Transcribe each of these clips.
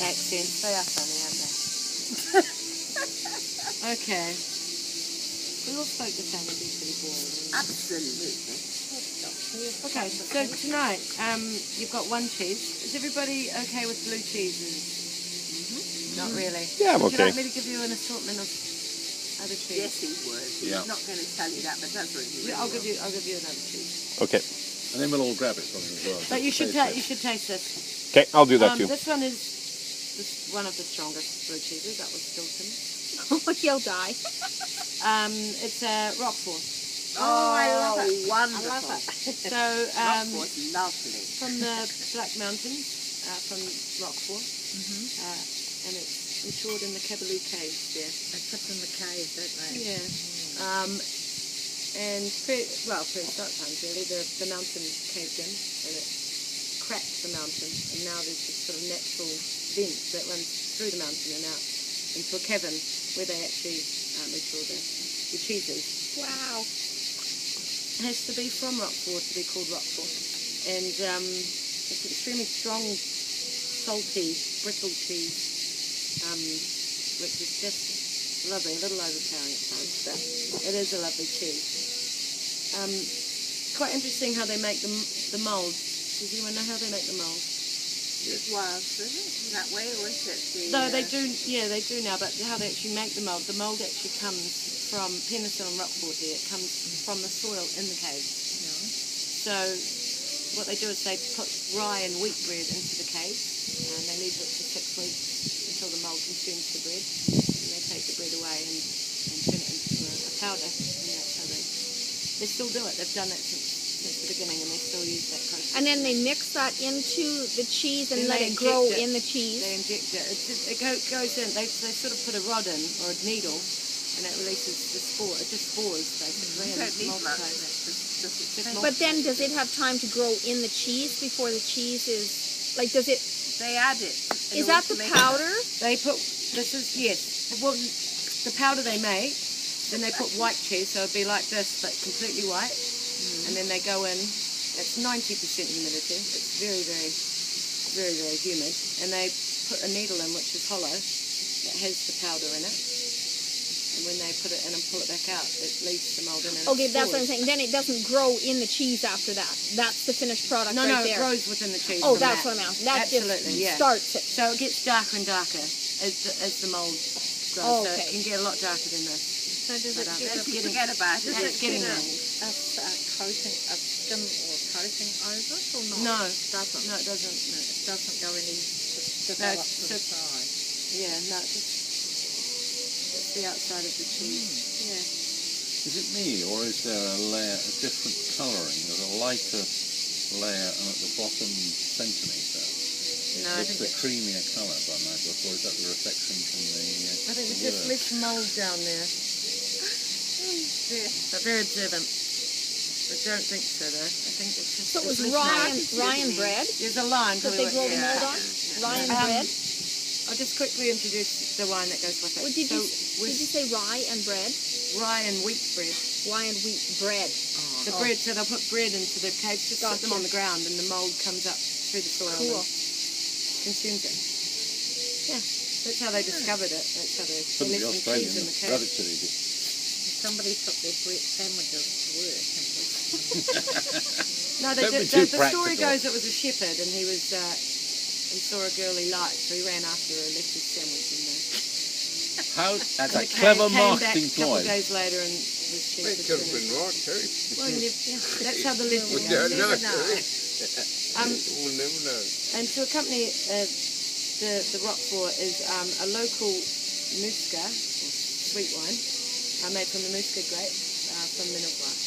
accents. They are funny, aren't they? Okay. We all spoke the same, it'd be pretty boring. Absolutely. Okay, so tonight, you've got one cheese. Is everybody okay with blue cheeses? Not really. Yeah, I'm Would okay. you like me to give you an assortment of other cheese? Yes, he would. Yeah. He's not going to tell you that, but that's what he Yeah, will. I'll give you another cheese. Okay. And then we'll all grab it from him as well. But you should taste this. Okay, I'll do that too. This one is one of the strongest blue cheeses. That was Stilton. He'll die. It's Roquefort. Oh, I love it. Wonderful. I love it. So Roquefort's lovely. from the Black Mountains, from Roquefort, and it's matured in the Kabaloo caves there. They put in the cave, don't they? Yeah. And prehistoric times really, the mountain caved in and it cracked the mountain, and now there's this sort of natural vent that runs through the mountain and out into a cavern where they actually mature the cheeses. Wow. It has to be from Roquefort to be called Roquefort, and it's extremely strong, salty, brittle cheese, which is just lovely, a little overpowering at times, but it is a lovely cheese. Quite interesting how they make the mould. Does anyone know how they make the mould? It was, is it? That way, or is it the... No, they do, yeah, they do now, but how they actually make the mould actually comes from Penicillin Roquefort here. It comes from the soil in the cave. No. So what they do is they put rye and wheat bread into the cave, and they leave it for 6 weeks until the mould consumes the bread, and they take the bread away and turn it into a powder, and that's how they still do it. They've done it since the beginning, and they still use that process. And then they mix that into the cheese and Then let they it grow inject it. in the cheese. They inject it. It goes in. They sort of put a rod in, or a needle, and it releases the spore. It just spores, basically. You and don't need much. multiplies. Just But then does it have time to grow in the cheese before the cheese is, like, does it, They add it. is that the powder? They put, yes. Well, the powder they make, then they put white cheese, so it'd be like this, but completely white. And then they go in, it's 90% humidity. It's very, very, very, very humid. And they put a needle in, which is hollow, that has the powder in it. And when they put it in and pull it back out, it leaves the mold in it. Okay, that's what I'm saying. Then it doesn't grow in the cheese after that. That's the finished product No, right it there. grows within the cheese. Oh, from that's that. what I'm asking. That Absolutely, just yeah. starts it. So it gets darker and darker as the mold grows. Oh, So okay. it can get a lot darker than this. So does it But, give Let's getting- forget about it. Yeah, it's getting there. a coating, a skim or coating over it, or not? No, It doesn't. no, it doesn't. No. It doesn't go any, just No, develop it's to the just- side. Yeah, no, it's the outside of the cheese. Yeah. Is it me, or is there a different colouring? There's a lighter layer and at the bottom centimetre. No, I It's think a creamier colour by my book, or is that the reflection from the I think the there's just word? less mold down there. But very observant. I don't think so though. I think it's just. So it was there's less rye mold. and bread There's a line. that probably they grow what- the yeah. mold on? Rye and Um, bread? I'll just quickly introduce the wine that goes with it. Well, did So you say rye and bread? rye and wheat bread. Rye and wheat bread. The bread, so they'll put bread into the caves, just put them Gotcha. on the ground, and the mold comes up through the soil Cool. and consumes it. Yeah, that's how they discovered it. That's how they Couldn't be left some cheese in Australian. the cave. Gravity. Somebody took their bread sandwiches to work and No, Don't be the too story practical. goes it was a shepherd, and he was he saw a girl he liked, so he ran after her and left his sandwich in there. How? That's And a the clever cave came back marketing a couple ploy. of days later, and his cheese It was could have finished. been right too. Well, that's how the legend We goes. don't know. Um, We'll never know. And to accompany the Roquefort is a local Musca, or sweet wine, made from the Musca grape from Minervois.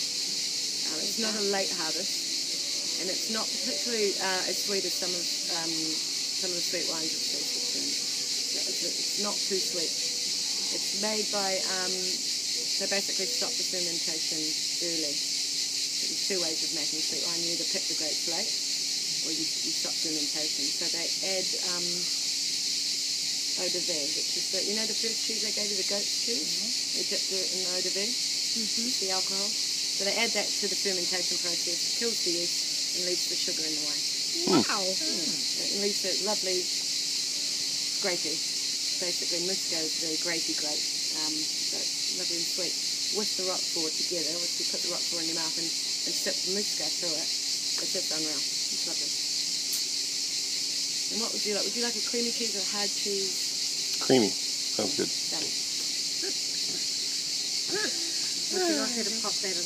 It's not a late harvest, and it's not particularly as sweet as some of the sweet wines of Switzerland. It's not too sweet. It's made by, they basically stop the fermentation early. There's two ways of making sweet wine. You either pick the grapes late, or you stop fermentation. So they add eau de vie, which is the first cheese I gave you, the goat's cheese? They dipped it in eau de vie, the alcohol. So they add that to the fermentation process, kills the yeast, and leaves the sugar in the wine. Wow. It leaves a lovely, grapey. Basically, Musca is very grapey grape, so it's lovely and sweet. With the Roquefort together, which you put the Roquefort in your mouth and sip the Musca through it, it's just unreal. It's lovely. And what would you like? Would you like a creamy cheese or a hard cheese? Creamy. Sounds good. Done. Would you like her to pop that in?